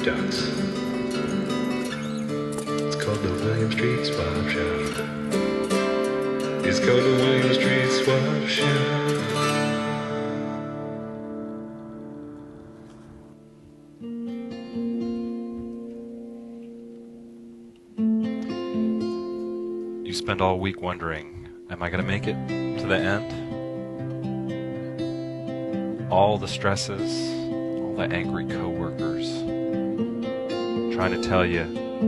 ducks. It's called the William Street Swap Shop. It's called the William Street Swap Shop. You spend all week wondering, am I going to make it to the end? All the stresses, all the angry coworkers trying to tell you,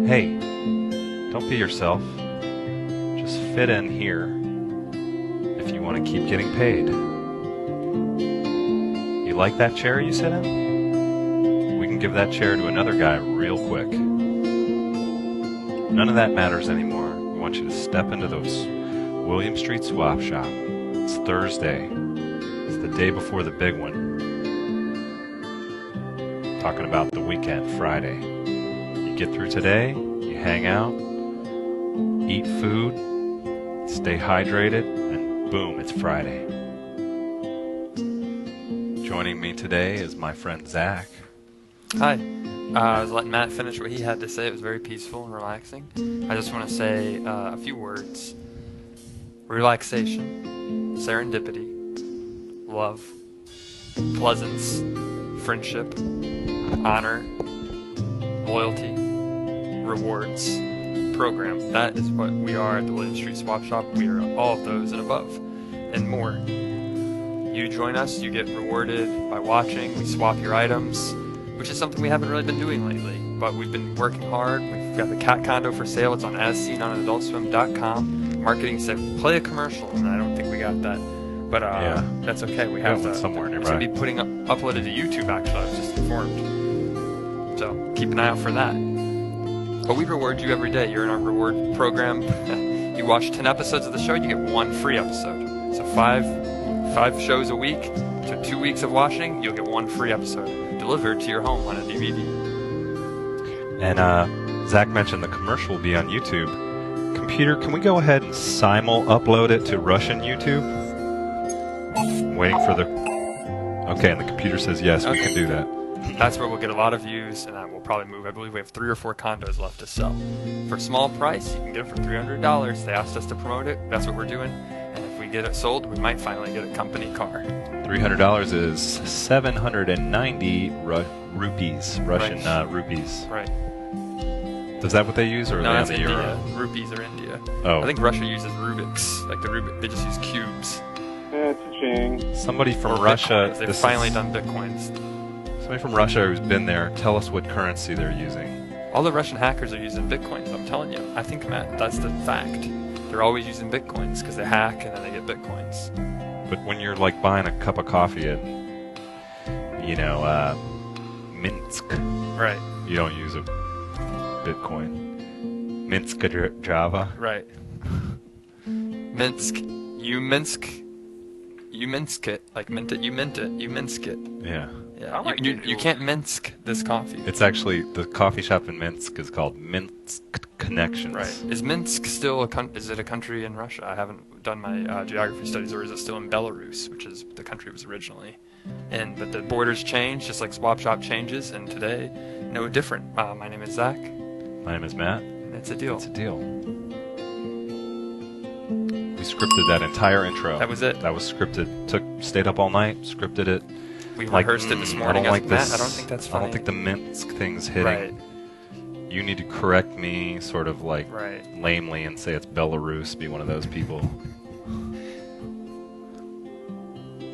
hey, don't be yourself. Just fit in here if you want to keep getting paid. You like that chair you sit in? We can give that chair to another guy real quick. None of that matters anymore. We want you to step into those William Street Swap Shop. It's Thursday. It's the day before the big one. Talking about the weekend, Friday. You get through today, you hang out, eat food, stay hydrated, and boom, it's Friday. Joining me today is my friend Zach. Hi. I was letting Matt finish what he had to say. It was very peaceful and relaxing. I just want to say a few words. Relaxation, serendipity, love, pleasance, friendship, honor, loyalty, rewards, program. That is what we are at the William Street Swap Shop. We are all of those and above, and more. You join us, you get rewarded by watching. We swap your items, which is something we haven't really been doing lately, but we've been working hard. We've got the cat condo for sale. It's on AsSeenOnAdultSwim.com. Marketing said play a commercial, and I don't think we got that, but that's okay. We have it somewhere nearby. It's gonna be uploaded to YouTube. Actually, I was just informed, so keep an eye out for that. But we reward you every day. You're in our reward program. You watch 10 episodes of the show, you get one free episode. So five shows a week. So 2 weeks of watching, you'll get one free episode delivered to your home on a DVD. And Zach mentioned the commercial will be on YouTube. Computer, can we go ahead and upload it to Russian YouTube? I'm waiting for the... Okay, and the computer says yes, we can do that. That's where we'll get a lot of views, and we'll probably move. I believe we have 3 or 4 condos left to sell. For a small price, you can get it for $300. They asked us to promote it. That's what we're doing. And if we get it sold, we might finally get a company car. $300 is 790 rupees, Russian rupees. Right. Is that what they use, or are no, they that's on the India. euro? Rupees are India. Oh. I think Russia uses Rubik's, like the Rubik. They just use cubes. That's a shame. Somebody from Or Russia. Bitcoins. They've finally done Bitcoins. Somebody from Russia who's been there. Tell us what currency they're using. All the Russian hackers are using Bitcoins. I'm telling you. I think, Matt, that's the fact. They're always using Bitcoins because they hack and then they get Bitcoins. But when you're like buying a cup of coffee at, Minsk, Right. you don't use a Bitcoin. Minsk Java. Right. Minsk. You Minsk it. Like mint it. You mint it. You Minsk it. Yeah. Yeah. You can't Minsk this coffee. It's actually, the coffee shop in Minsk is called Minsk Connections. Right. Is Minsk still is it a country in Russia? I haven't done my geography studies, or is it still in Belarus, which is the country it was originally in? But the borders change, just like Swap Shop changes, and today, no different. My name is Zach. My name is Matt. And it's a deal. It's a deal. We scripted that entire intro. That was it. That was scripted. Stayed up all night, scripted it. We rehearsed it this morning. I don't like Matt, this. I don't think that's funny. I don't think the Minsk thing's hitting. Right. You need to correct me sort of like Right. lamely and say it's Belarus, be one of those people.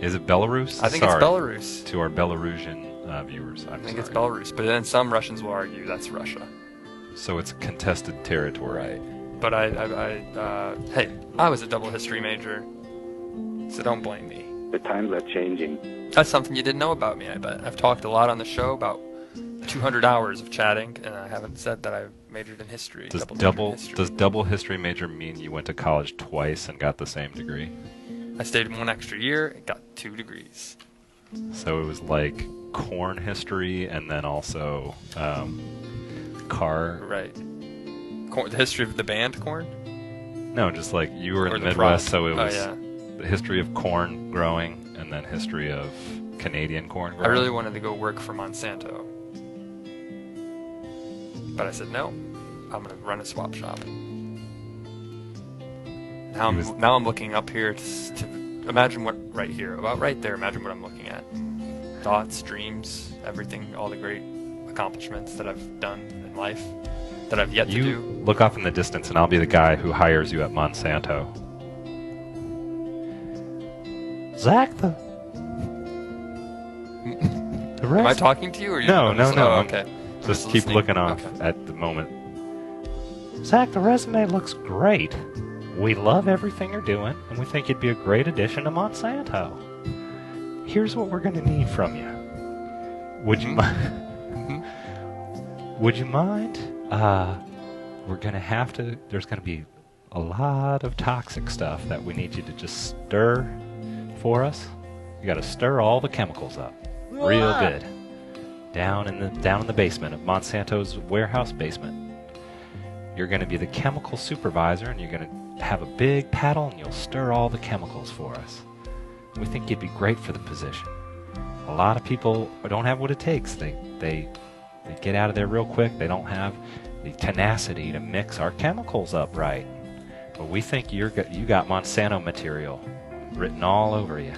Is it Belarus? I think Sorry it's Belarus. to our Belarusian viewers. I think it's Belarus, but then some Russians will argue that's Russia. So it's contested territory. Right. But hey, I was a double history major, so don't blame me. The times are changing. That's something you didn't know about me, I bet. I've talked a lot on the show, about 200 hours of chatting, and I haven't said that I majored in history. Does double double history major mean you went to college twice and got the same degree? I stayed 1 extra year and got 2 degrees. So it was like corn history and then also car. Right. The history of the band Corn? No, just like you were in Or the the Midwest, product. so it was Oh, yeah. the history of corn growing and then history of Canadian corn growing. I really wanted to go work for Monsanto. But I said, no, I'm going to run a swap shop. Now I'm looking up here to imagine what, right here, about right there, imagine what I'm looking at. Thoughts, dreams, everything, all the great accomplishments that I've done in life that I've yet to do. Look off in the distance and I'll be the guy who hires you at Monsanto. Zach, Am I talking to you? Or No. Oh, okay. Just keep looking off at the moment. Zach, the resume looks great. We love everything you're doing, and we think you'd be a great addition to Monsanto. Here's what we're going to need from you. Would you mind? Would you mind? We're going to have to. There's going to be a lot of toxic stuff that we need you to just stir for us. You got to stir all the chemicals up, real good, down in the basement of Monsanto's warehouse basement. You're going to be the chemical supervisor, and you're going to have a big paddle, and you'll stir all the chemicals for us. We think you'd be great for the position. A lot of people don't have what it takes. They get out of there real quick. They don't have the tenacity to mix our chemicals up right. But we think you got Monsanto material written all over you.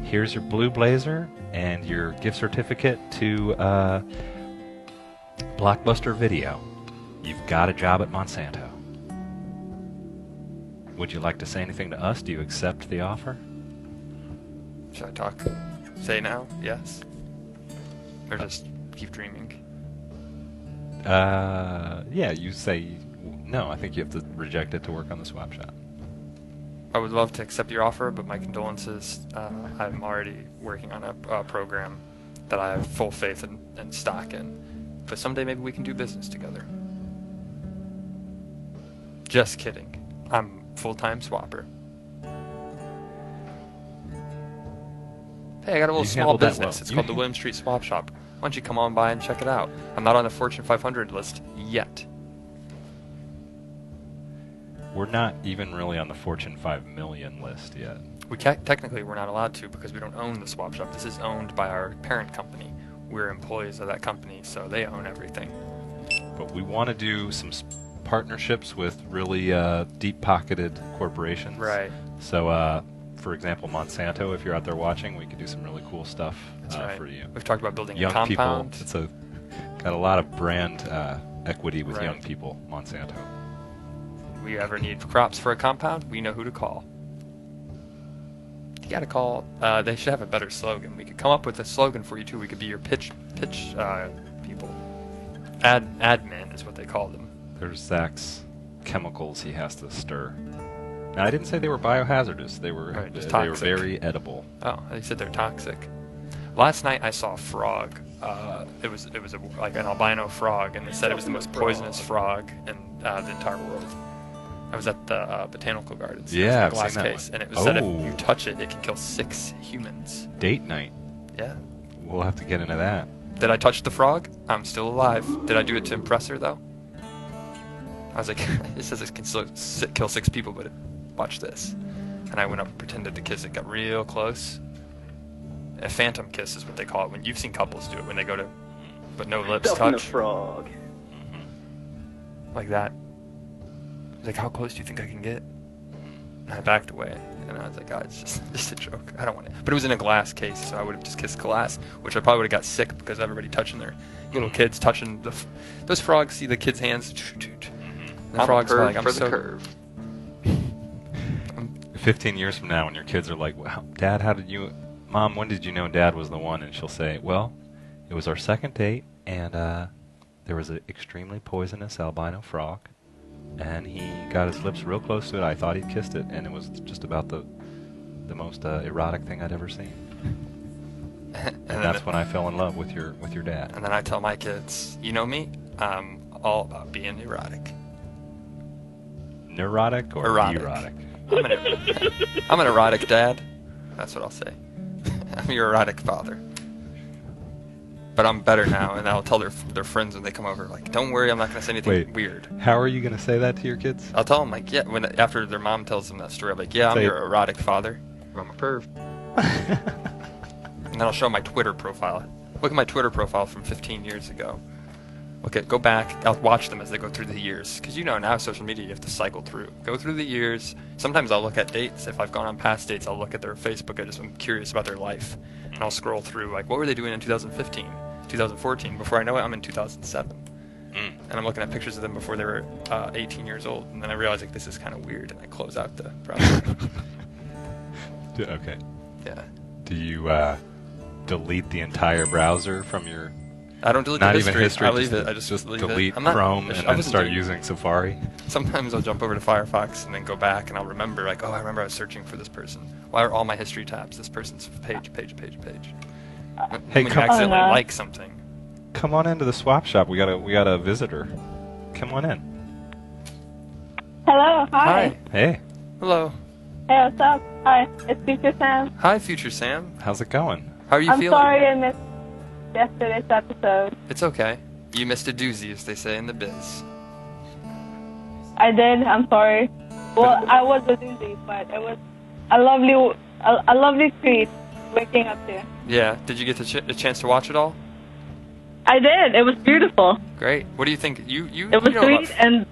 Here's your blue blazer and your gift certificate to Blockbuster Video. You've got a job at Monsanto. Would you like to say anything to us? Do you accept the offer? Should I talk? Say now? Yes? Or just keep dreaming? Yeah, you say no. I think you have to reject it to work on the swap shop. I would love to accept your offer, but my condolences. I'm already working on a program that I have full faith and stock in. But someday maybe we can do business together. Just kidding. I'm full-time swapper. Hey, I got a little small business. It's called the William Street Swap Shop. Why don't you come on by and check it out? I'm not on the Fortune 500 list yet. We're not even really on the Fortune 5 million list yet. Technically, we're not allowed to because we don't own the swap shop. This is owned by our parent company. We're employees of that company, so they own everything. But we want to do some partnerships with really deep-pocketed corporations. Right. So, for example, Monsanto, if you're out there watching, we could do some really cool stuff for you. We've talked about building young a compound. People, got a lot of brand equity with young people, Monsanto. We ever need crops for a compound, we know who to call. You gotta call. They should have a better slogan. We could come up with a slogan for you too. We could be your pitch people. Admin is what they call them. There's Zach's chemicals he has to stir. Now, I didn't say they were biohazardous. They were very edible. Oh, they said they're toxic. Last night I saw a frog. It was like an albino frog, and they said it was the most poisonous frog in the entire world. I was at the botanical gardens. Yeah, I've glass case, and it was said if you touch it, it can kill 6 humans. Date night. Yeah. We'll have to get into that. Did I touch the frog? I'm still alive. Did I do it to impress her though? I was like, it says it can kill 6 people, but watch this. And I went up and pretended to kiss it. Got real close. A phantom kiss is what they call it. When you've seen couples do it when they go to, but no lips touch. The frog. Like that. I was like, how close do you think I can get? And I backed away. And I was like, oh, it's just a joke. I don't want it. But it was in a glass case, so I would have just kissed glass, which I probably would have got sick because everybody touching their little kids touching those frogs. See the kids' hands. The frogs are like, I'm so curve. 15 years from now, when your kids are like, wow, Dad, Mom, when did you know Dad was the one? And she'll say, well, it was our second date, and there was an extremely poisonous albino frog, and he got his lips real close to it. I thought he'd kissed it, and it was just about the most erotic thing I'd ever seen. And that's when I fell in love with your dad. And then I tell my kids, you know me, I'm all about being erotic. Neurotic or erotic? I'm an erotic dad. That's what I'll say. I'm your erotic father. But I'm better now, and I'll tell their friends when they come over, like, don't worry, I'm not going to say anything weird. How are you going to say that to your kids? I'll tell them, like, yeah, after their mom tells them that story, I'm like, yeah, I'm your erotic father. I'm a perv. And then I'll show my Twitter profile. Look at my Twitter profile from 15 years ago. Okay, go back. I'll watch them as they go through the years. Because now social media, you have to cycle through. Go through the years. Sometimes I'll look at dates. If I've gone on past dates, I'll look at their Facebook. I'm curious about their life. And I'll scroll through, like, what were they doing in 2015, 2014? Before I know it, I'm in 2007. And I'm looking at pictures of them before they were 18 years old. And then I realize, like, this is kind of weird. And I close out the browser. Okay. Yeah. Do you delete the entire browser from your... I don't delete Not the even history. history. I leave it. I just leave delete it. I'm not, Chrome I and then wasn't start doing- using Safari. Sometimes I'll jump over to Firefox and then go back and I'll remember, like, oh, I remember I was searching for this person. Why are all my history tabs this person's page? Hey, When you come- accidentally Oh, no. like something. Come on into the swap shop. We got a visitor. Come on in. Hello, hi. Hey, Hello. Hey, what's up? Hi, it's Future Sam. Hi, Future Sam. how's it going? How are you I'm feeling? sorry I missed yesterday's episode. It's okay. You missed a doozy, as they say in the biz. I did, I'm sorry. Well, I was a doozy, but it was a lovely treat waking up to. Yeah. Did you get the chance to watch it all? I did, it was beautiful. Great. What do you think? You It was know sweet about and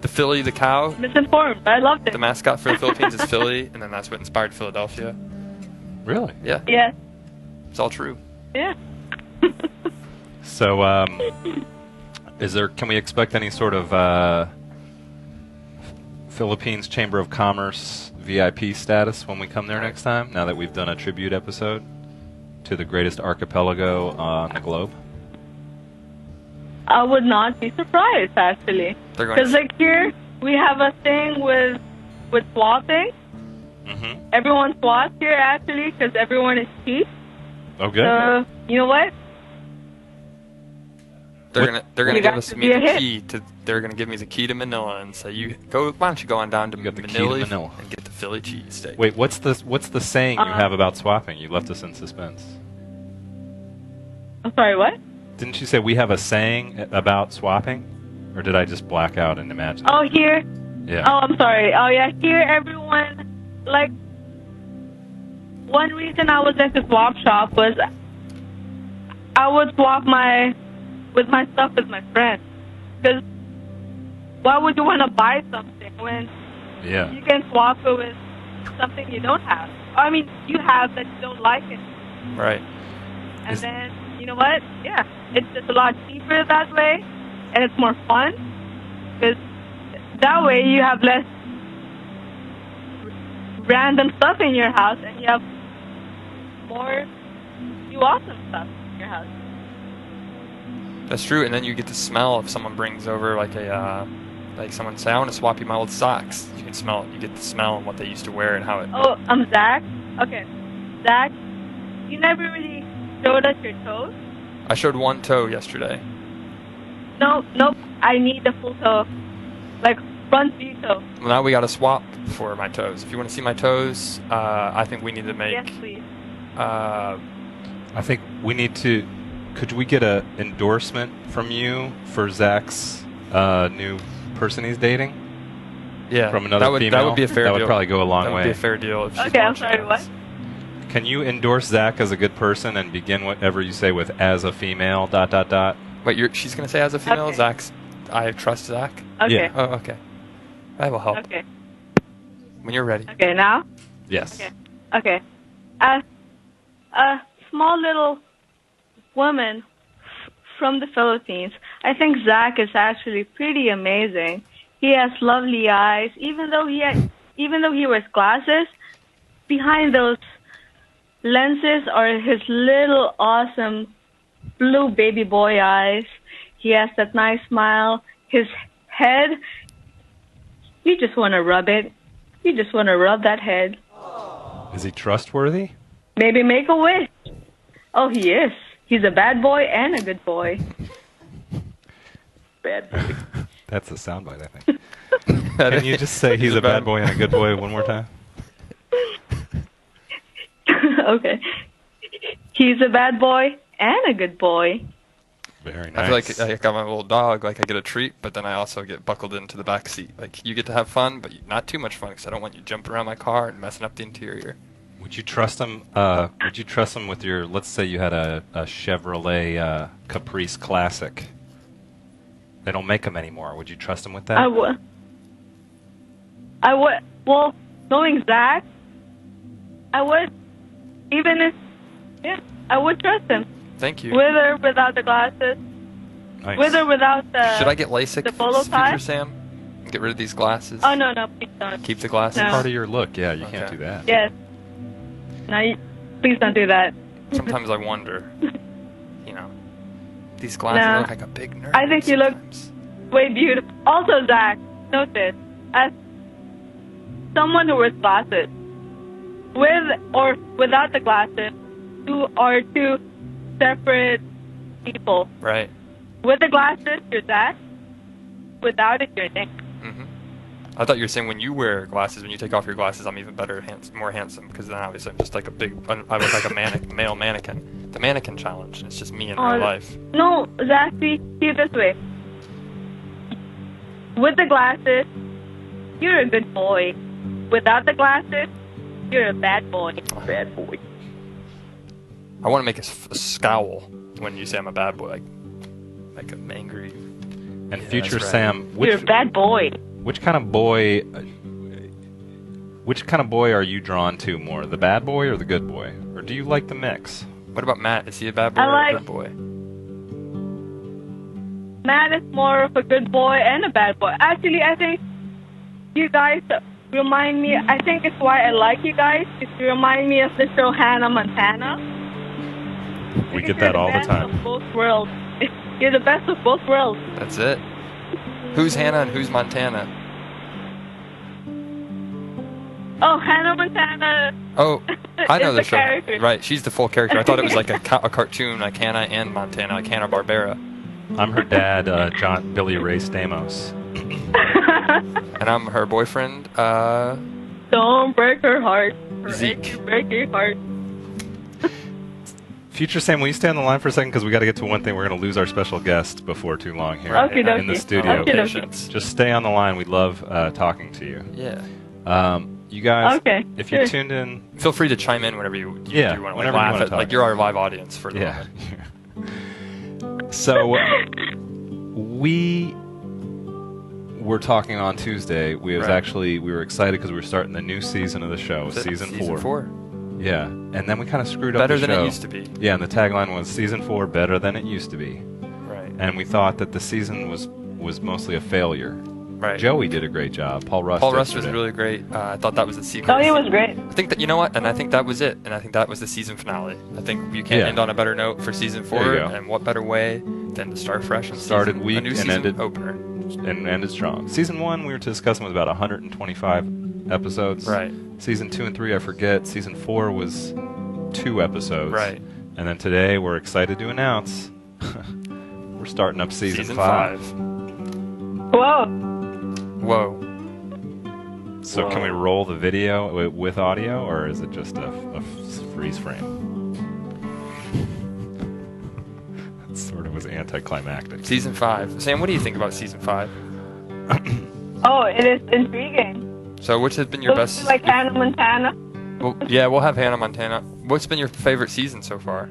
the Philly, the cow. misinformed, but I loved it. The mascot for the Philippines is Philly, and then that's what inspired Philadelphia. Really? Yeah. Yes, It's all true. yeah. So, can we expect any sort of Philippines Chamber of Commerce VIP status when we come there next time? Now that we've done a tribute episode to the greatest archipelago on the globe. I would not be surprised, actually. They're going Because, like, here, we have a thing with swapping. Mm-hmm. Everyone swaps here, actually, because everyone is cheap. Oh, good. So, you know what? They're What- gonna You give got us to me be a the hit. key to. They're gonna give me the key to Manila and say, "You go. Why don't you go on down to You got the key to Manila Manila. and get the Philly cheesesteak?" Wait, what's the saying you Uh-uh. have about swapping? You left us in suspense. I'm sorry, what? Didn't you say we have a saying about swapping? Or did I just black out and imagine? Oh, here? Yeah. Oh, I'm sorry. Oh, yeah, here everyone, like, one reason I was at the swap shop was I would swap my stuff with my friends. Because why would you want to buy something when Yeah. you can swap it with something you don't have? I mean, you have that you don't like it. Right. And Is- then, you know what? Yeah, it's just a lot cheaper that way, and it's more fun. Because that way you have less random stuff in your house, and you have more new awesome stuff in your house. That's true. And then you get the smell if someone brings over like someone say, "I want to swap you my old socks." You can smell it. You get the smell and what they used to wear and how it. Oh, Zach? Okay. Zach, you never really showed us your toes? I showed one toe yesterday. No, nope. I need the full toe. Like, front view toe. Well, now we got to swap for my toes. If you want to see my toes, I think we need to make. Yes, please. Uh, I think we need to. Could we get a endorsement from you for Zach's new person he's dating yeah. from another that would, female? That would be a fair That deal. would probably go a long That would way. be a fair deal. If she's Okay, I'm watching sorry, us. what? Can you endorse Zach as a good person and begin whatever you say with "as a female"? ... Wait, she's gonna say as a female. Okay. Zach's. I trust Zach. Okay. Yeah. Oh, okay. I will help Okay. when you're ready. Okay, now? Yes. Okay. Okay. As a small little woman from the Philippines, I think Zach is actually pretty amazing. He has lovely eyes, even though he wears glasses. Behind those lenses are his little awesome blue baby boy eyes. He has that nice smile. His head, you just want to rub it. You just want to rub that head. Is he trustworthy? Maybe make a wish. Oh, he is. He's a bad boy and a good boy. Bad boy. That's a soundbite, I think. Can you just say he's a bad boy and a good boy one more time? Okay. He's a bad boy and a good boy. Very nice. I feel like I got my little dog. Like I get a treat, but then I also get buckled into the back seat. Like you get to have fun, but not too much fun because I don't want you jumping around my car and messing up the interior. Would you trust him? Would you trust him with your? Let's say you had a Chevrolet Caprice Classic, They don't make them anymore. Would you trust him with I that? would. I would. Well, knowing Zach, I would. Even if, yeah, I would trust him. Thank you. With or without the glasses. Nice. With or without the. Should I get LASIK, the polo tie? Future Sam? Get rid of these glasses? Oh no, please don't. Keep the glasses? No. Part of your look. Yeah, you can't Okay. do that. Yes. No, please don't do that. Sometimes I wonder, these glasses No. look like a big nerd. I think you look sometimes. way beautiful. Also, Zach, note this. As someone who wears glasses, with or without the glasses, you are two separate people. Right. With the glasses, you're Zach. Without it, you're Nick. hmm I thought you were saying when you wear glasses, when you take off your glasses, I'm even better, more handsome, because then obviously I'm just like I look like a male mannequin. The mannequin challenge. It's just me in real life. No, Zach, see it this way. With the glasses, you're a good boy. Without the glasses, you're a bad boy. Bad boy. I want to make a scowl when you say I'm a bad boy, like I'm angry. And Yeah, future that's right. Sam, You're a bad boy. which kind of boy are you drawn to more, the bad boy or the good boy, or do you like the mix? What about Matt? Is he a bad boy I or like- a good boy? Matt is more of a good boy and a bad boy. Actually, I think you guys remind me. I think it's why I like you guys. You remind me of the show Hannah Montana. We Because get that you're all the best time. Of both worlds. You're the best of both worlds. That's it. Who's Hannah and who's Montana? Oh, Hannah Montana. Oh, I know is the the show. character. Right, she's the full character. I thought it was like a cartoon, like Hannah and Montana, like Hanna-Barbera. I'm her dad, Billy Ray Stamos. And I'm her boyfriend, Don't break her heart. Zeke. Break your heart. Future Sam, will you stay on the line for a second? Because we got to get to one thing. We're going to lose our special guest before too long here Right. Okie dokie. in the studio. Okie dokie. Patience. Just stay on the line. We'd love talking to you. Yeah. You guys, Okay, if sure. you tuned in, Feel free to chime in whenever you Yeah, do want to whenever you laugh wanna at, talk. like you're our live audience for the yeah. moment. So we were talking on Tuesday. We were excited because we were starting the new season of the show, Is it season Season 4. Yeah, and then we kind of screwed up Better the than show. it used to be. Yeah, and the tagline was season 4 better than it used to be. Right. And we thought that the season was mostly a failure. Right. Joey did a great job. Paul Rust. Paul Rust was yesterday. really great. I thought that was the secret. Oh, he was great. I think that, you know what? And I think that was it. And I think that was the season finale. I think you can't Yeah. end on a better note for season 4. There you go. And what better way than to start fresh and Started weak a new and season ended- opener. and ended strong. Season 1 we were discussing was about 125 episodes. Right. Season 2 and 3 I forget. Season 4 was 2 episodes. Right. And then today we're excited to announce we're starting up season 5. Whoa. Whoa. So can we roll the video with audio, or is it just a freeze frame? That sort of was anticlimactic. Season 5. Sam, what do you think about season 5? Oh, it is intriguing. So which has been your Looks best... like Hannah Montana. Well, yeah, we'll have Hannah Montana. What's been your favorite season so far?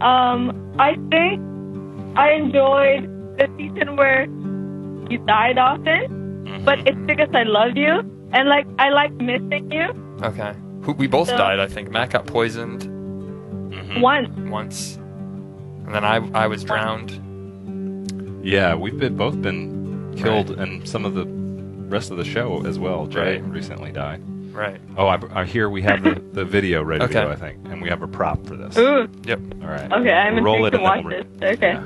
I think I enjoyed the season where you died often, but it's because I love you and like I like missing you. Okay. We both So- died, I think. Matt got poisoned Once. once. And then I was drowned. Yeah, we've both been killed, and some of the rest of the show as well. Jay Right. recently died. Right. Oh, I hear we have the video ready to Okay. go, I think, and we have a prop for this. Ooh. Yep. All right. Okay, I'm Roll intrigued it to and then watch we'll this. Okay.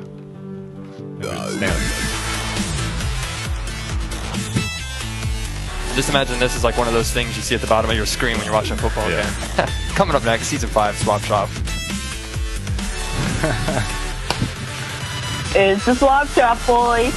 Just imagine this is like one of those things you see at the bottom of your screen when you're watching a football Yeah. game. Coming up next, season 5, Swap Shop. It's the swap shop, boys.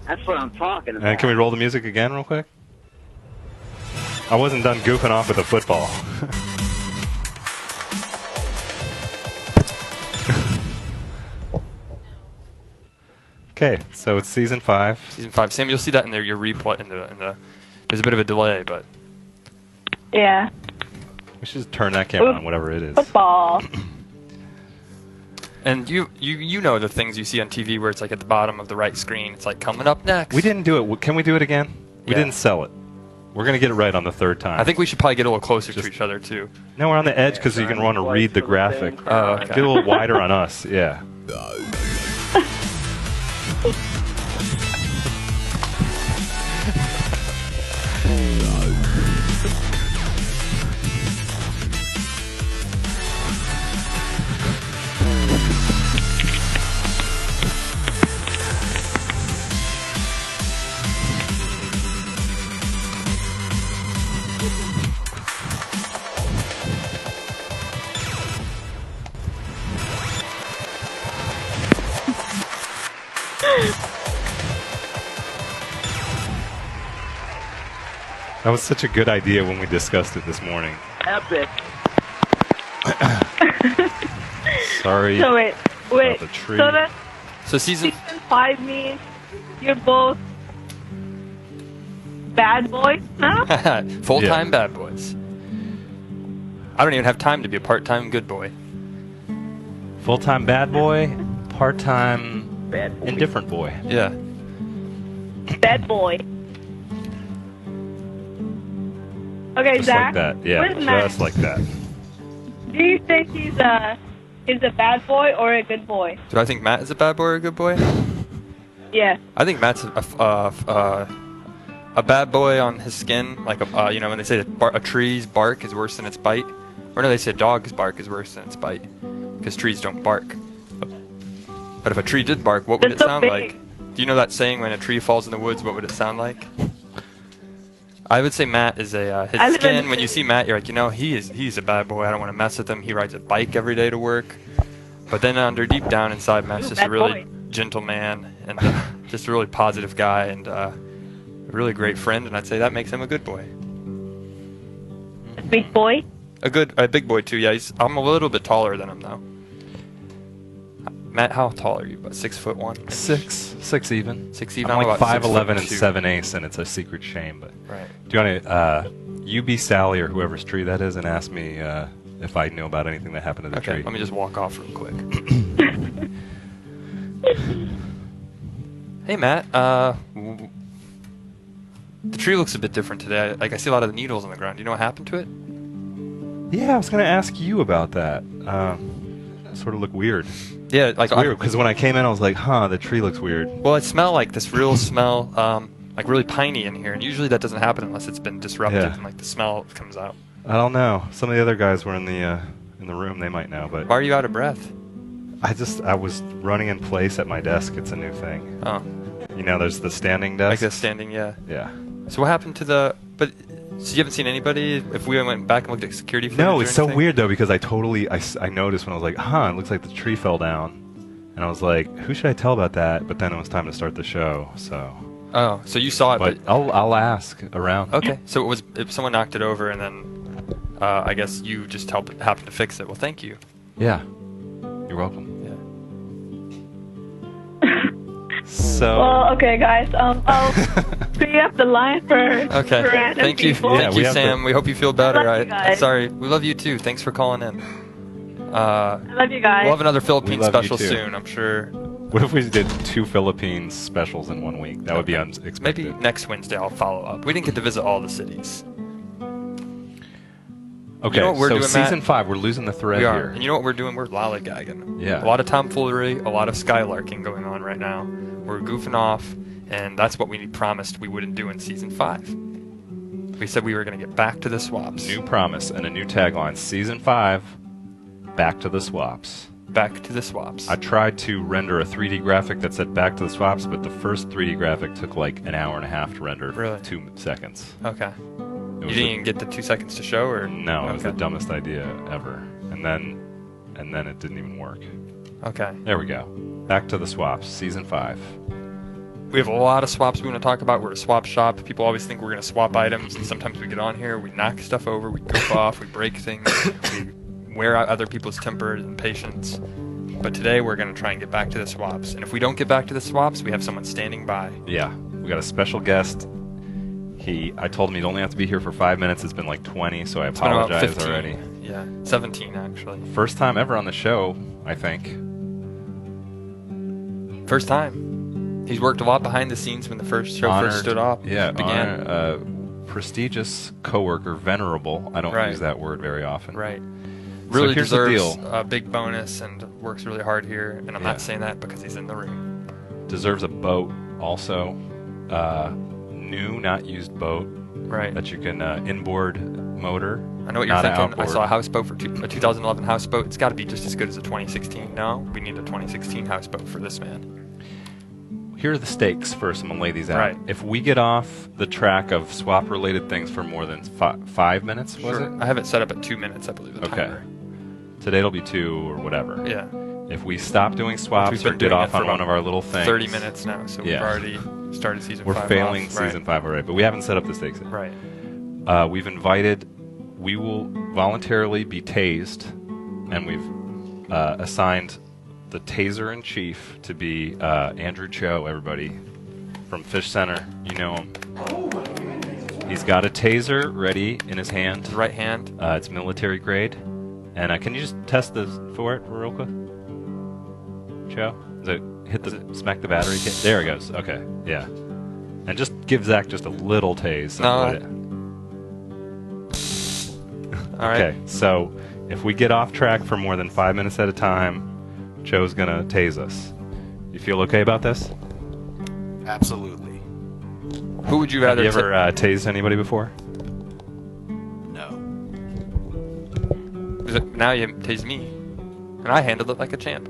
That's what I'm talking about. And can we roll the music again real quick? I wasn't done goofing off with the football. Okay, so it's season 5. Season 5. Sam, you'll see that in your replay. There's a bit of a delay, but Yeah. We should just turn that camera on, whatever it is. Football. and you know the things you see on TV where it's like at the bottom of the right screen. It's like coming up next. We didn't do it. Can we do it again? We Yeah. didn't sell it. We're going to get it right on the 3rd time. I think we should probably get a little closer Just- to each other too. No, we're on the edge because you can want to read the graphic. Oh, okay. Get a little wider on us, yeah. That was such a good idea when we discussed it this morning. Epic. Sorry. So wait. the tree. So that So season season 5 means you're both bad boys now? full-time Yeah. bad boys. I don't even have time to be a part-time good boy. Full-time bad boy, part-time Bad boy. indifferent boy. Yeah. Bad boy. Okay, Just Zach. like that. Yeah, where's Matt? just like that. Do you think he's a bad boy or a good boy? Do I think Matt is a bad boy or a good boy? Yeah. I think Matt's a bad boy on his skin. Like, when they say a tree's bark is worse than its bite. Or no, they say a dog's bark is worse than its bite. Because trees don't bark. But if a tree did bark, what would it It's so sound big. like? Do you know that saying, when a tree falls in the woods, what would it sound like? I would say Matt is I his live in skin. the When you see Matt, you're like, he's a bad boy. I don't want to mess with him. He rides a bike every day to work. But then deep down inside, Matt's Ooh, just a bad really boy. gentle man and just a really positive guy and a really great friend. And I'd say that makes him a good boy. A big boy? A big boy too. Yeah, I'm a little bit taller than him though. Matt, how tall are you? About 6'1"? 6 even. 6 even. I'm like about 5'11" and 6'2". 7/8", and it's a secret shame. But Right. do you want to you be Sally or whoever's tree that is, and ask me if I know about anything that happened to the Okay. tree? Let me just walk off real quick. Hey Matt. The tree looks a bit different today. Like I see a lot of the needles on the ground. Do you know what happened to it? Yeah, I was going to ask you about that. Sort of look weird. Yeah, like Weird, because when I came in, I was like, the tree looks weird. Well, I smell like this real smell, like really piney in here, and usually that doesn't happen unless it's been disrupted Yeah. and like the smell comes out. I don't know. Some of the other guys were in the room. They might know, but Why are you out of breath? I was running in place at my desk. It's a new thing. Oh, You know, there's the standing desk. like the standing, yeah. Yeah. So what happened to so you haven't seen anybody? If we went back and looked at security footage No, or it's so anything? weird though because I noticed when I was like, it looks like the tree fell down, and I was like, who should I tell about that? But then it was time to start the show, so. Oh, so you saw it, But I'll ask around. okay. So if someone knocked it over and then I guess you just happened to fix it. Well, thank you. Yeah. You're welcome. Yeah. So. Well, okay, guys. I'll free up the line for Okay. for random Thank you. people. Yeah, Thank we you, have Sam. to- We hope you feel better. love you guys. Sorry. We love you too. Thanks for calling in. I love you guys. We'll have another Philippines We love you special too. soon, I'm sure. What if we did 2 Philippines specials in 1 week? That would be unexpected. Maybe next Wednesday I'll follow up. We didn't get to visit all the cities. Okay, You know what we're so doing, season Matt? 5, we're losing the thread We are. here. And you know what we're doing? We're lollygagging. Yeah. A lot of tomfoolery, a lot of skylarking going on right now. We're goofing off, and that's what we promised we wouldn't do in season 5. We said we were going to get back to the swaps. New promise and a new tagline. Season 5, back to the swaps. Back to the swaps. I tried to render a 3D graphic that said back to the swaps, but the first 3D graphic took like an hour and a half to render. Really? 2 seconds. Okay. It You was didn't even get the 2 seconds to show, or No, it was the Okay. dumbest idea ever. And then it didn't even work. Okay. There we go. Back to the swaps. Season 5. We have a lot of swaps we want to talk about. We're a swap shop. People always think we're going to swap items, and sometimes we get on here, we knock stuff over, we goof off, we break things, we wear out other people's temper and patience. But today we're going to try and get back to the swaps. And if we don't get back to the swaps, we have someone standing by. Yeah, we got a special guest. I told him he'd only have to be here for 5 minutes. It's been like 20, so I It's been about apologize 15. already. Yeah, 17 actually. First time ever on the show, I think. First time. He's worked a lot behind the scenes when the first show Honored, first stood off. Yeah, began. Prestigious coworker, venerable. I don't Right. use that word very often. Right. Really here's the deserves deal. a big bonus and works really hard here. And I'm Yeah. not saying that because he's in the room. Deserves a boat also. New, not used boat Right. that you can inboard motor. I know what you're not thinking. I outboard. saw a houseboat for a 2011 houseboat. It's got to be just as good as a 2016. No, we need a 2016 houseboat for this man. Here are the stakes first. I'm going to lay these out. Right. If we get off the track of swap-related things for more than 5 minutes, was it? I have it set up at 2 minutes, I believe, the Okay. timer. Today it'll be 2 or whatever. Yeah. If we stop doing swaps We've or been get doing off it for on one about of our little things. 30 minutes now, so Yeah. we've already started season We're 5 failing off. season 5 already, but we haven't set up the stakes yet. Right. We will voluntarily be tased, and we've assigned the taser in chief to be Andrew Cho, everybody, from Fish Center. You know him. He's got a taser ready in his hand. His right hand. It's military grade. And can you just test this for it real quick? Cho? Smack the battery? There it goes. Okay, yeah. And just give Zach just a little tase. All right. Okay, so if we get off track for more than 5 minutes at a time, Joe's gonna tase us. You feel okay about this? Absolutely. Who would you Have rather you ever tased anybody before? No. Now you tase me. And I handled it like a champ.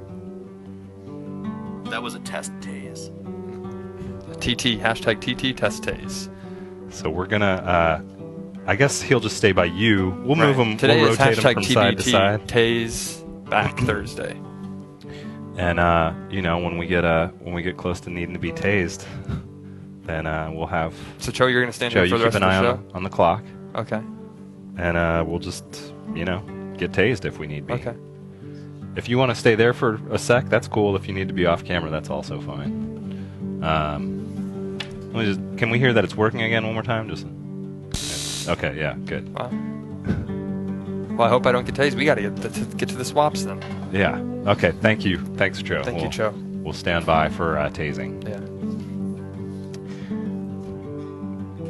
That was a test tase. TT, hashtag TT test tase. So we're gonna, I guess he'll just stay by you. We'll move him, Today we'll is rotate him hashtag from TBT, side to side. tase back Thursday. And, you know, when we get close to needing to be tased, then we'll have So, Cho, you're going to stand Joe, here for you the keep rest an of eye the show? on the clock. Okay. And we'll just, you know, get tased if we need be. Okay. If you want to stay there for a sec, that's cool. If you need to be off camera, that's also fine. Can we hear that it's working again one more time? Okay, yeah, good. Wow. Well, I hope I don't get tased. We got to get to the swaps then. Yeah. Okay. Thank you. Thanks, Joe. Thank you, Cho. We'll stand by for tasing. Yeah.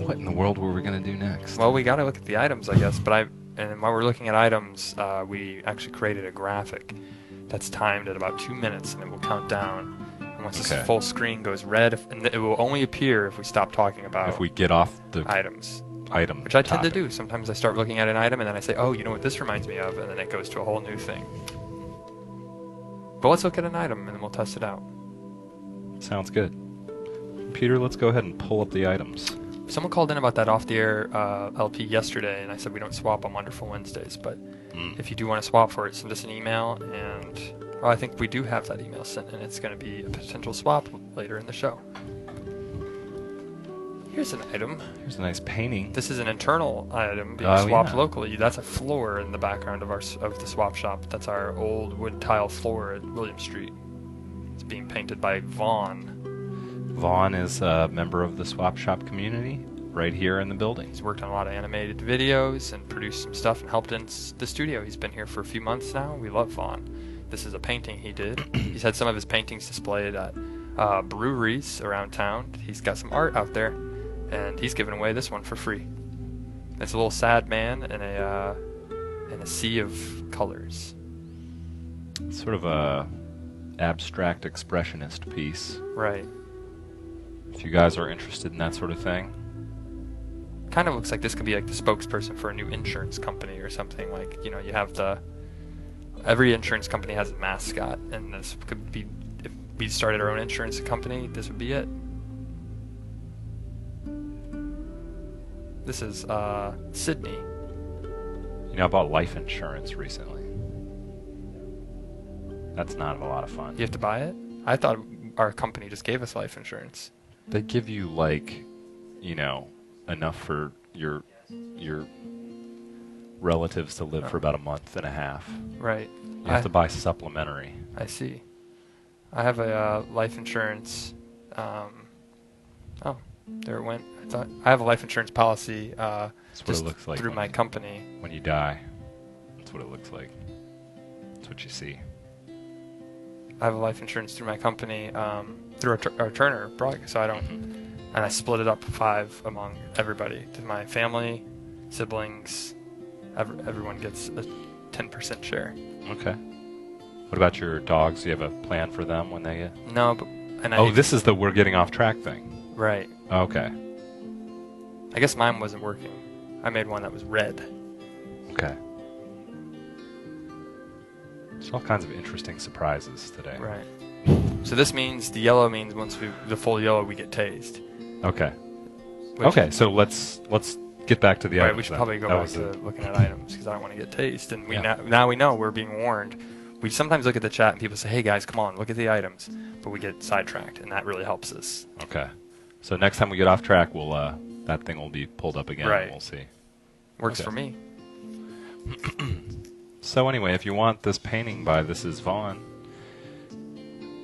What in the world were we gonna do next? Well, we got to look at the items, I guess. And while we're looking at items, we actually created a graphic that's timed at about 2 minutes, and it will count down. And once this full screen goes red, and it will only appear if we stop talking about if we get off the items. item, Which I tend to topic. do. Sometimes I start looking at an item, and then I say, oh, you know what this reminds me of? And then it goes to a whole new thing. But let's look at an item, and then we'll test it out. Sounds good. Peter, let's go ahead and pull up the items. Someone called in about that off-the-air LP yesterday, and I said we don't swap on Wonderful Wednesdays, but if you do want to swap for it, send us an email, and I think we do have that email sent, and it's going to be a potential swap later in the show. Here's an item. Here's a nice painting. This is an internal item being Oh, swapped yeah. locally. That's a floor in the background of the swap shop. That's our old wood tile floor at William Street. It's being painted by Vaughn. Vaughn is a member of the swap shop community right here in the building. He's worked on a lot of animated videos and produced some stuff and helped in the studio. He's been here for a few months now. We love Vaughn. This is a painting he did. He's had some of his paintings displayed at breweries around town. He's got some art out there, and he's giving away this one for free. It's a little sad man in a sea of colors. It's sort of a abstract expressionist piece. Right. If you guys are interested in that sort of thing. Kind of looks like this could be like the spokesperson for a new insurance company or something. Like, you know, you have every insurance company has a mascot, and this could be, if we started our own insurance company, this would be it. This is Sydney. You know, I bought life insurance recently. That's not a lot of fun. You have to buy it? I thought our company just gave us life insurance. They give you, like, you know, enough for your relatives to live for about a month and a half. Right. You have to buy supplementary. I see. I have a life insurance. Oh, there it went. I have a life insurance policy. That's what just it looks like through my company. when you die. That's what it looks like. That's what you see. I have a life insurance through my company, through our Turner broadcast. So I don't, and I split it up 5 among everybody. To my family, siblings, everyone gets a 10% share. Okay. What about your dogs? Do you have a plan for them when they get? No, but This is the we're getting off track thing. right. Okay. I guess mine wasn't working. I made one that was red. Okay. There's all kinds of interesting surprises today. Right. So this means the yellow means the full yellow we get tased. Okay. Which- Okay. So let's get back to the Right. items We should then. probably go That back was to it. looking at items because I don't want to get tased. And Yeah. now we know we're being warned. We sometimes look at the chat and people say, "Hey guys, come on, look at the items," but we get sidetracked, and that really helps us. Okay. So next time we get off track, we'll that thing will be pulled up again. Right. And we'll see. Works Okay. for me. So anyway, if you want this painting by This Is Vaughn,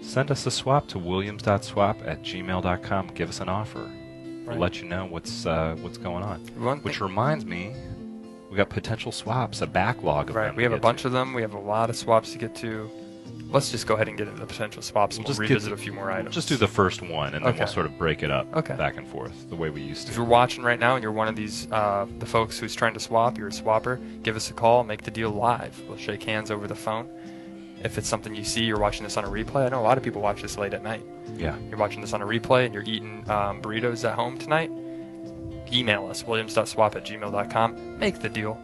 send us a swap to williams.swap@gmail.com. Give us an offer. We'll Right. let you know what's going on. One Which thing- reminds me, we got potential swaps, a backlog of them. Right. We have a bunch of them. We have a lot of swaps to get to. Let's just go ahead and get into the potential swaps, and We'll we'll just get revisit a few more items. Just do the first one, and then Okay. we'll sort of break it up Okay. back and forth the way we used If to. you're watching right now and you're one of these, the folks who's trying to swap, you're a swapper, give us a call, make the deal live. We'll shake hands over the phone. If it's something you see, you're watching this on a replay. I know a lot of people watch this late at night. Yeah. You're watching this on a replay and you're eating burritos at home tonight. Email us, williams.swap@gmail.com. Make the deal.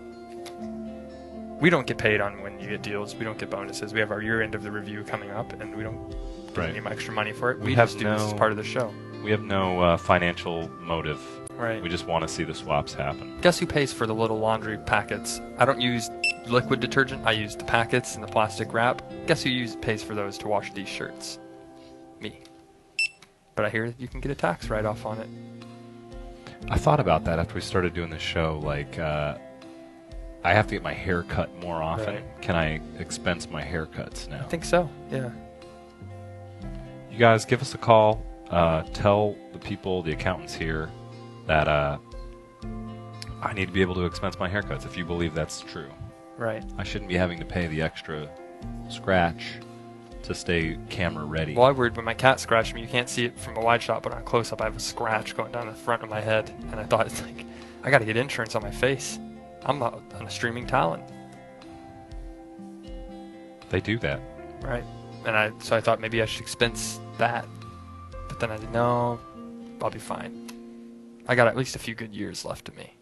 We don't get paid on when you get deals. We don't get bonuses. We have our year end of the review coming up, and we don't get Right. any extra money for it. We We have just do this as no- part of the show. We have no financial motive. Right. We just want to see the swaps happen. Guess who pays for the little laundry packets? I don't use liquid detergent. I use the packets and the plastic wrap. Guess who pays for those to wash these shirts? Me. But I hear that you can get a tax write-off on it. I thought about that after we started doing the show. Like, I have to get my hair cut more often. Right. Can I expense my haircuts now? I think so. Yeah. You guys, give us a call. Tell the people, the accountants here, that I need to be able to expense my haircuts. If you believe that's true, Right. I shouldn't be having to pay the extra scratch to stay camera ready. Well, I worried when my cat scratched me. You can't see it from a wide shot, but on a close-up, I have a scratch going down the front of my head, and I thought, it's like, I got to get insurance on my face. I'm on a streaming talent. They do that. Right. And so I thought maybe I should expense that. But then I said, no, I'll be fine. I got at least a few good years left of me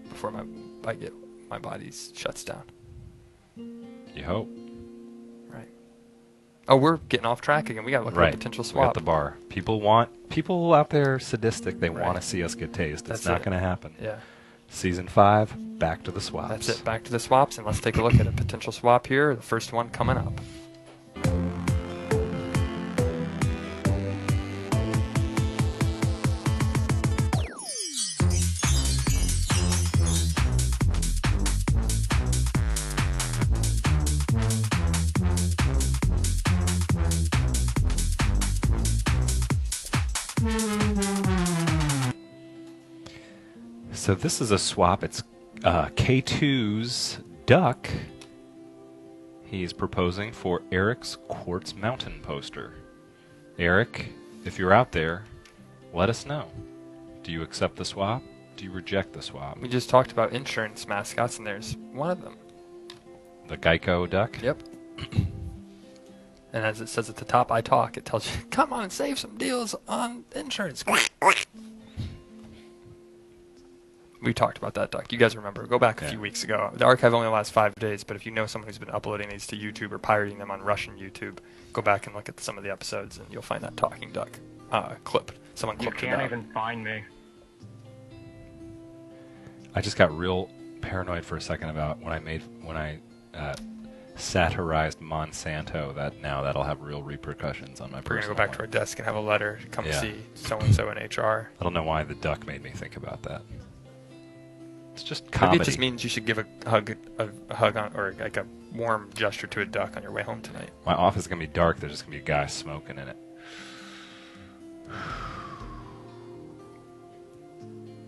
before my body shuts down. You hope. Right. Oh, we're getting off track again. We got to look at Right. a potential We swap. got the bar. People out there sadistic. They Right. want to see us get tased. It's That's not it. going to happen. Yeah. Season 5, back to the swaps. That's it. Back to the swaps, and let's take a look at a potential swap here. The first one coming up. So this is a swap. It's K2's Duck. He's proposing for Eric's Quartz Mountain poster. Eric, if you're out there, let us know. Do you accept the swap? Do you reject the swap? We just talked about insurance mascots, and there's one of them. The Geico Duck? Yep. And as it says at the top, I talk. It tells you, come on and save some deals on insurance. We talked about that, Duck. You guys remember. Go back a Yeah. few weeks ago. The archive only lasts 5 days, but if you know someone who's been uploading these to YouTube or pirating them on Russian YouTube, go back and look at some of the episodes, and you'll find that talking duck clip. Someone You clipped it can't out. even find me. I just got real paranoid for a second about when I satirized Monsanto. That'll have real repercussions on my We're going to personal go back to our life. desk and have a letter. Come Yeah. see so-and-so in HR. I don't know why the duck made me think about that. It's just Maybe comedy. it just means you should give a hug on, or like a warm gesture to a duck on your way home tonight? My office is going to be dark. There's just going to be a guy smoking in it. I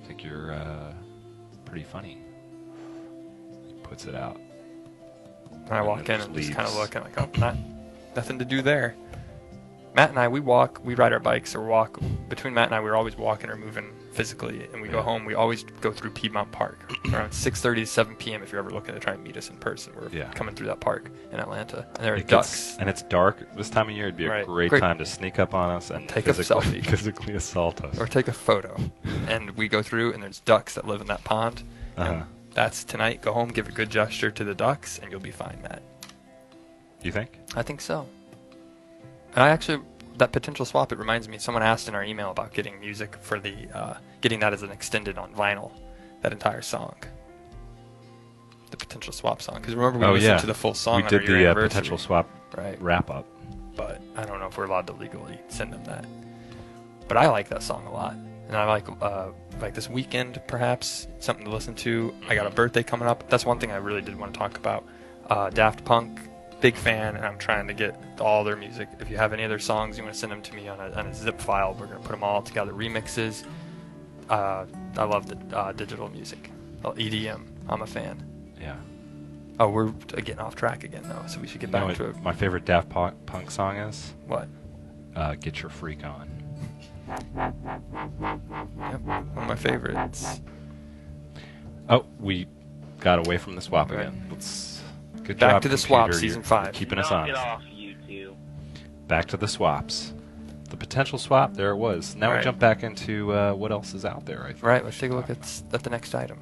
think you're pretty funny. He puts it out. And I And walk then in and just just kind of leaves. look and like, oh, nothing to do there. Matt and I, we ride our bikes or walk. Between Matt and I, we're always walking or moving physically. And we go home, we always go through Piedmont Park around 6:30 to 7 p.m. if you're ever looking to try and meet us in person. We're coming through that park in Atlanta. And there are ducks. And it's dark this time of year. It'd be a great time to sneak up on us and take a selfie. physically assault us. Or take a photo. And we go through, and there's ducks that live in that pond. And that's tonight. Go home, give a good gesture to the ducks, and you'll be fine, Matt. You think? I think so. And I actually, that potential swap, it reminds me, someone asked in our email about getting music for the, getting that as an extended on vinyl, that entire song. The potential swap song. Because remember, we listened to the full song We on did our year the anniversary. potential swap wrap up. But I don't know if we're allowed to legally send them that. But I like that song a lot. And I like this weekend, perhaps, something to listen to. I got a birthday coming up. That's one thing I really did want to talk about. Daft Punk, big fan, and I'm trying to get all their music. If you have any other songs, you want to send them to me on a zip file. We're going to put them all together, remixes. I love the digital music. EDM, I'm a fan. Yeah. Oh, we're getting off track again, though, so we should get back to it. My favorite Daft Punk song is? What? Get Your Freak On. Yep, one of my favorites. Oh, we got away from the swap again. Good Back job, to the swap, computer. season You're 5. Keeping us Knock it honest. off, you two. Back to the swaps. The potential swap, there it was. Now we jump back into what else is out there, I think. Right, let's take a look at the next item.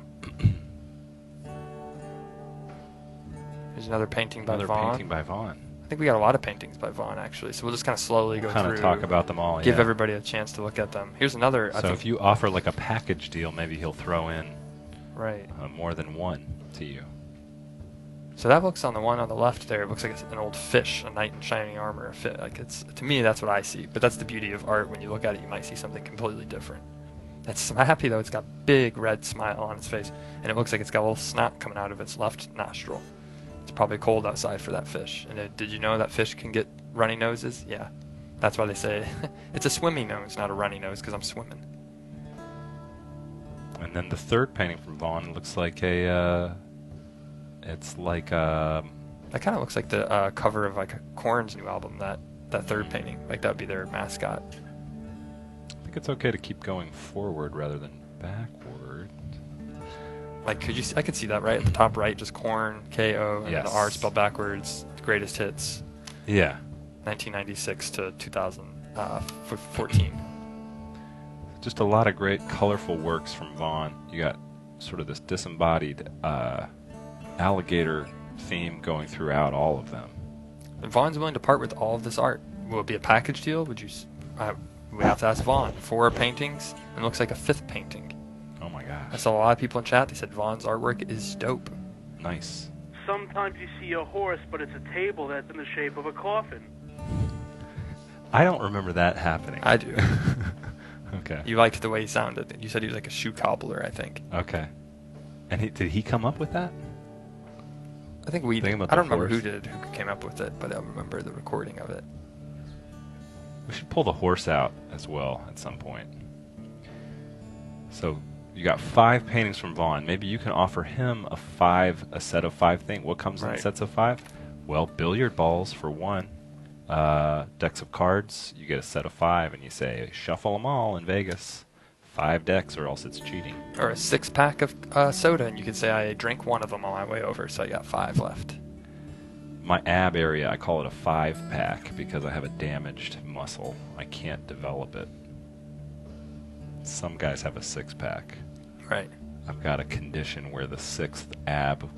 There's another painting by Vaughn. Painting by Vaughn. I think we got a lot of paintings by Vaughn, actually, so we'll just kind of slowly go through. Talk about them all, Give everybody a chance to look at them. Here's another. So if you offer like a package deal, maybe he'll throw in more than one to you. So that looks on the one on the left there. It looks like it's an old fish, a knight in shining armor. Like it's, to me, that's what I see. But that's the beauty of art. When you look at it, you might see something completely different. I'm happy though. It's got a big red smile on its face, and it looks like it's got a little snot coming out of its left nostril. It's probably cold outside for that fish. And did you know that fish can get runny noses? Yeah, that's why they say it's a swimmy nose, not a runny nose, because I'm swimming. And then the third painting from Vaughn looks like a. It's like a. That kind of looks like the cover of like Korn's new album. That third painting, like that would be their mascot. I think it's okay to keep going forward rather than backward. Like, I could see that right at the top right, just Korn, K-O, and then the R spelled backwards, greatest hits. Yeah. 1996 to 2014. Just a lot of great, colorful works from Vaughn. You got sort of this disembodied alligator theme going throughout all of them. And Vaughn's willing to part with all of this art. Will it be a package deal? Would you? We have to ask Vaughn. 4 paintings, and it looks like a 5th painting. Oh my gosh. I saw a lot of people in chat. They said Vaughn's artwork is dope. Nice. Sometimes you see a horse, but it's a table that's in the shape of a coffin. I don't remember that happening. I do. Okay. You liked the way he sounded. You said he was like a shoe cobbler, I think. Okay. And did he come up with that? I think we did. I don't remember who came up with it, but I remember the recording of it. We should pull the horse out as well at some point. So you got 5 paintings from Vaughn. Maybe you can offer him a set of 5 things. What comes in sets of 5? Well, billiard balls for 1. Decks of cards, you get a set of 5, and you say, shuffle them all in Vegas. 5 decks, or else it's cheating. Or a 6-pack of soda, and you could say, I drank 1 of them on my way over, so I got 5 left. My ab area, I call it a 5-pack because I have a damaged muscle. I can't develop it. Some guys have a 6-pack. Right. I've got a condition where the 6th ab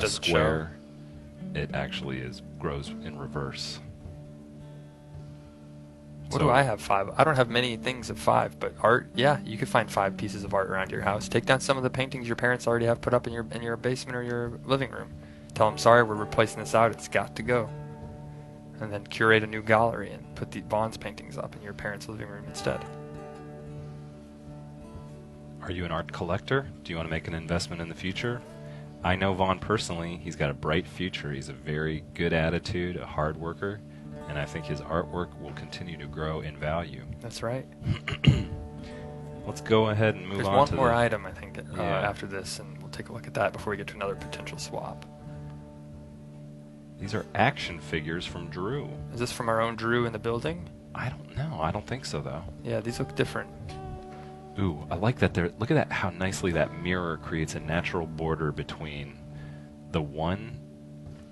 square, it actually grows in reverse. What do I have 5? I don't have many things of 5, but art, yeah, you could find 5 pieces of art around your house. Take down some of the paintings your parents already have put up in your basement or your living room. Tell them, sorry, we're replacing this out. It's got to go. And then curate a new gallery and put the Vaughn's paintings up in your parents' living room instead. Are you an art collector? Do you want to make an investment in the future? I know Vaughn personally. He's got a bright future. He's a very good attitude, a hard worker, and I think his artwork will continue to grow in value. That's right. Let's go ahead and move There's on one to more the... item, I think, Yeah. after this, and we'll take a look at that before we get to another potential swap. These are action figures from Drew. Is this from our own Drew in the building? I don't know. I don't think so, though. Yeah, these look different. Ooh, I like that. Look at that, how nicely that mirror creates a natural border between the one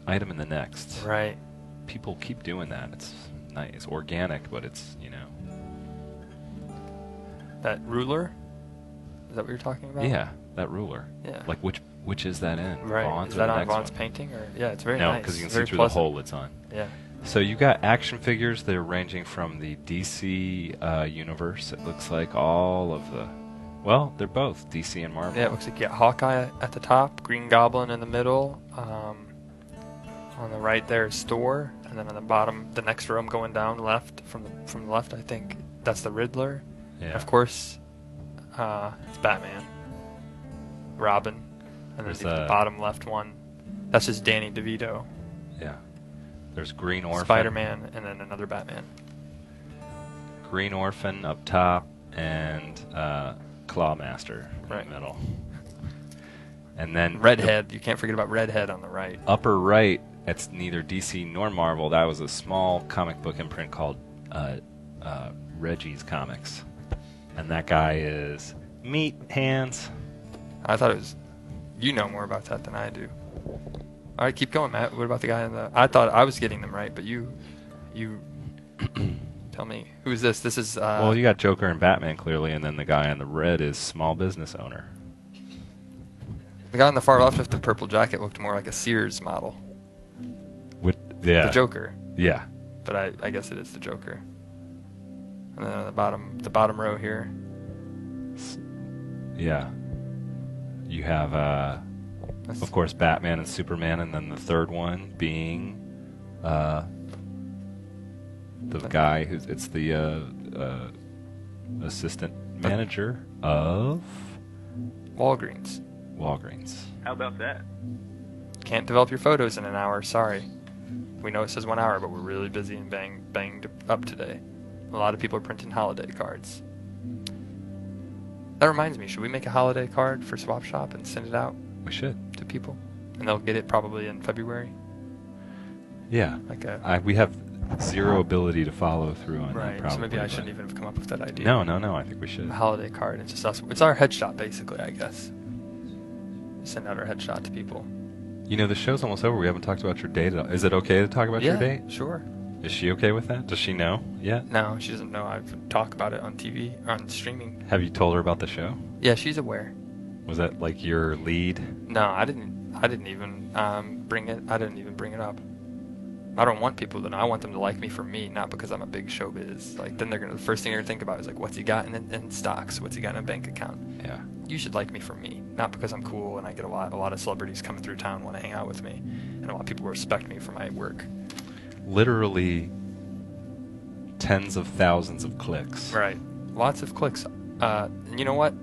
item and the next. Right. People keep doing that. It's nice. It's organic, but it's, That ruler? Is that what you're talking about? Yeah, that ruler. Yeah. Like, which is that in? Right. Vaughn's Is or that the on next Vaughn's one? painting? Or yeah, it's very No, nice. because you can see Very through pleasant. the hole it's on. Yeah. So you got action figures. They're ranging from the DC universe. It looks like all of the... Well, they're both DC and Marvel. Yeah, it looks like you got Hawkeye at the top, Green Goblin in the middle. On the right there is Thor, and then on the bottom, the next row I'm going down left from the left, I think that's the Riddler. Yeah. And of course, it's Batman, Robin, and There's, then the bottom left one, that's just Danny DeVito. Yeah. There's Green Orphan. Spider-Man, and then another Batman. Green Orphan up top, and Clawmaster in Right. the middle. And then Redhead, you can't forget about Redhead on the right. the upper right, it's neither DC nor Marvel. That was a small comic book imprint called Reggie's Comics. And that guy is Meat Hands. I thought it was, you know more about that than I do. All right, keep going, Matt. What about the guy in the? I thought I was getting them right, but you tell me, who is this? This is. Well, you got Joker and Batman clearly, and then the guy in the red is small business owner. The guy on the far left with the purple jacket looked more like a Sears model. Yeah. The Joker, Yeah. but I guess it is the Joker. And then on the bottom row here. Yeah. You have, That's, of course, Batman and Superman, and then the third one being the guy it's the assistant manager of Walgreens. Walgreens. How about that? Can't develop your photos in an hour. Sorry. We know it says 1 hour, but we're really busy and banged up today. A lot of people are printing holiday cards. That reminds me, should we make a holiday card for Swap Shop and send it out We should. to people? And they'll get it probably in February. Yeah. Like a We have zero ability to follow through on that, right. probably. So maybe I but- shouldn't even have come up with that idea. No, I think we should. A holiday card. It's just us. It's our headshot, basically, I guess. Send out our headshot to people. The show's almost over. We haven't talked about your date at all. Is it okay to talk about your date? Sure. Is she okay with that? Does she know yet? No, she doesn't know. I've talked about it on TV, on streaming. Have you told her about the show? Yeah, she's aware. Was that like your lead? No, I didn't even bring it. I didn't even bring it up. I don't want people to know. I want them to like me for me, not because I'm a big showbiz. Like then the first thing they're gonna think about is like, what's he got in stocks? What's he got in a bank account? Yeah. You should like me for me, not because I'm cool and I get a lot of celebrities coming through town want to hang out with me, and a lot of people respect me for my work. Literally tens of thousands of clicks. Right. Lots of clicks. And you know what?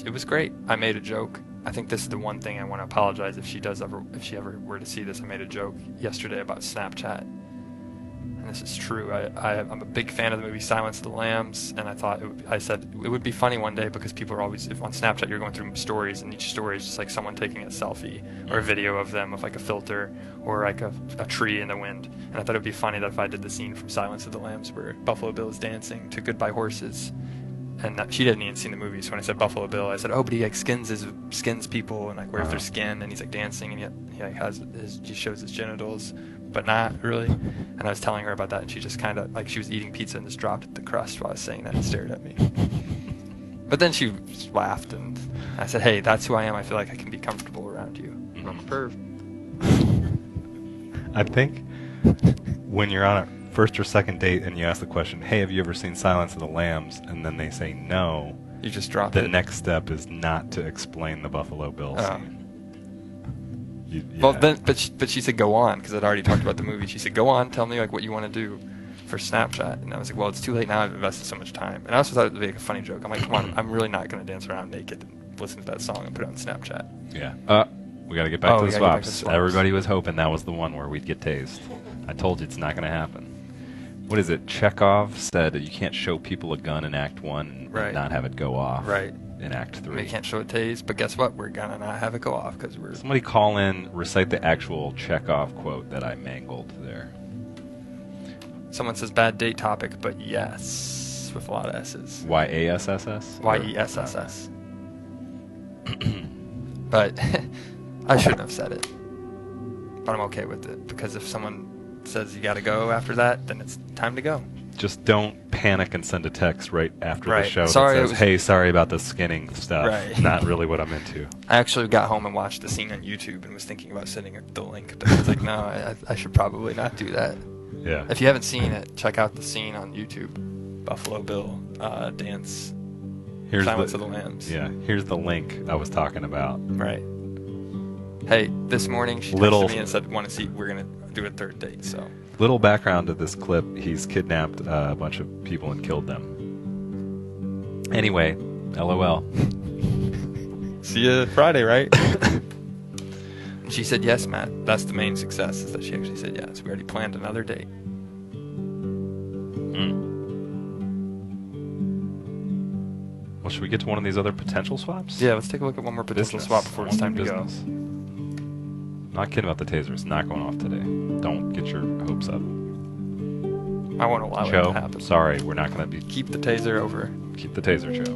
It was great. I made a joke. I think this is the one thing I want to apologize if she ever were to see this. I made a joke yesterday about Snapchat. And this is true. I'm a big fan of the movie Silence of the Lambs, and I said it would be funny one day because people are always, if on Snapchat you're going through stories, and each story is just like someone taking a selfie or a video of them with like a filter or like a tree in the wind. And I thought it would be funny that if I did the scene from Silence of the Lambs where Buffalo Bill is dancing to Goodbye Horses, and she didn't even see the movie, so when I said Buffalo Bill, I said, oh, but he like skins people and like wears their skin, and he's like dancing, and yet he like he shows his genitals, but not really. And I was telling her about that, and she just kind of like she was eating pizza and just dropped the crust while I was saying that and stared at me. But then she laughed, and I said, hey, that's who I am. I feel like I can be comfortable around you. I'm a perv. I think when you're on a first or second date and you ask the question, hey, have you ever seen Silence of the Lambs? And then they say no. You just dropped The it. next step is not to explain the Buffalo Bill Oh. scene. Well, then, but she said go on because I'd already talked about the movie. She said go on, tell me like what you want to do for Snapchat, and I was like, well, it's too late now. I've invested so much time, and I also thought it would be like a funny joke. I'm like, come on, I'm really not going to dance around naked and listen to that song and put it on Snapchat. Yeah. We got to get back to we the gotta get back to swaps. swaps. Everybody was hoping that was the one where we'd get tased. I told you it's not going to happen. What is it? Chekhov said that you can't show people a gun in Act 1 and not have it go off Right. in Act 3. We can't show a tase, but guess what? We're gonna not have it go off because we're. Somebody call in, recite the actual Chekhov quote that I mangled there. Someone says bad date topic, but yes, with a lot of S's. Y-A-S-S-S? Y-E-S-S-S. But I shouldn't have said it. But I'm okay with it because if someone says you gotta go after that, then it's time to go. Just don't panic and send a text right after the Right. show Sorry, that it says, was- hey, sorry about the skinning stuff. Right. Not really what I'm into. I actually got home and watched the scene on YouTube and was thinking about sending the link, but I was like, no, I should probably not do that. Yeah. If you haven't seen it, check out the scene on YouTube. Buffalo Bill dance Here's Silence of the Lambs. Yeah, here's the link I was talking about. Right. Hey, this morning she Little- texted me and said, want to see, we're going to do a third date, so. Little background to this clip. He's kidnapped a bunch of people and killed them. Anyway, LOL. See you Friday, right? She said yes, Matt. That's the main success, is that she actually said yes. We already planned another date. Well, should we get to one of these other potential swaps? Yeah, let's take a look at one more potential Business. swap before it's time to go. Business. Not kidding about the taser. It's not going off today. Don't get your hopes up. I won't allow it to Joe, happen. sorry, we're not going to be. Keep the taser over. Keep the taser, Joe.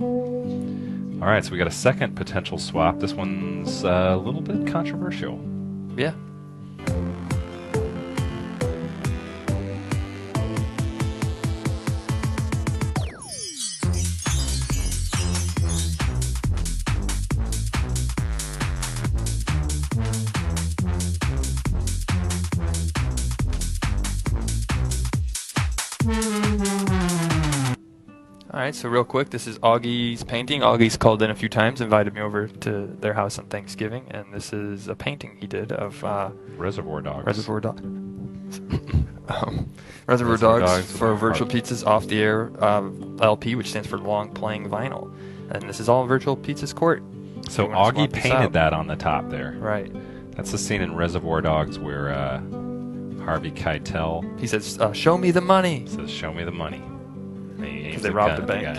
All right, so we got a second potential swap. This one's a little bit controversial. Yeah. Alright, so real quick, this is Augie's painting. Augie's called in a few times, invited me over to their house on Thanksgiving, and this is a painting he did of Reservoir Dogs. Reservoir Dogs. Reservoir Reservoir Dogs Dogs for are- Virtual Pizza's Off the Air LP, which stands for Long Playing Vinyl. And this is all Virtual Pizza's court. So You wanna swap Augie this painted out. that on the top there. Right. That's the scene in Reservoir Dogs where Harvey Keitel He says, show me the money. says, "Show me the money." And he aims They a robbed gun the at bank.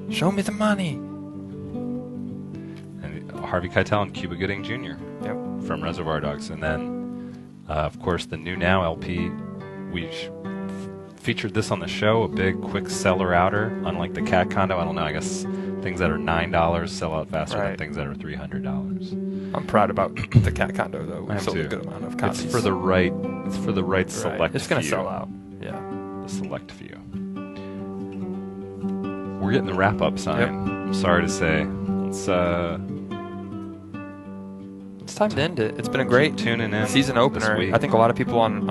guy. Show me the money. And Harvey Keitel and Cuba Gooding Jr. Yep. from Reservoir Dogs, and then of course the New Now LP. We featured this on the show, a big quick seller outer. Unlike the Cat Condo, I don't know. I guess things that are $9 sell out faster than Right. things that are $300. I'm proud about the Cat Condo, though. I We am sold a too. good amount of copies. It's for the right. It's for the right select. Right. It's going to few. sell out. Yeah. The select few. We're getting the wrap up sign. Yep. I'm sorry to say. It's time to end it. It's been a great tuning in season opener. this week. I think a lot of people on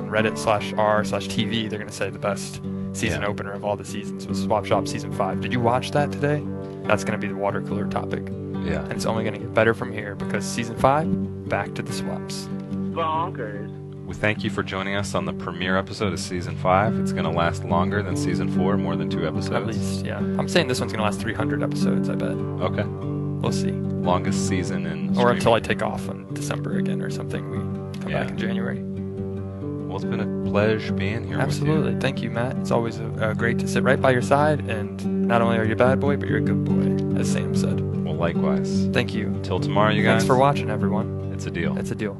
Reddit /r/TV, they're going to say the best season Yeah. opener of all the seasons was Swap Shop Season 5. Did you watch that today? That's going to be the water cooler topic. Yeah. And it's only going to get better from here because Season 5, back to the swaps. Bonkers. We thank you for joining us on the premiere episode of Season 5. It's going to last longer than Season 4, more than 2 episodes. At least, yeah. I'm saying this one's going to last 300 episodes, I bet. Okay. We'll see. Longest season in Or until I streaming. take off in December again or something. We come Yeah. back in January. Well, it's been a pleasure being here Absolutely. with Thank you, Matt. It's always great to sit right by your side. And not only are you a bad boy, but you're a good boy, as Sam said. you. Well, likewise. Thank you. Till tomorrow, you guys. Thanks for watching, everyone. It's a deal. It's a deal.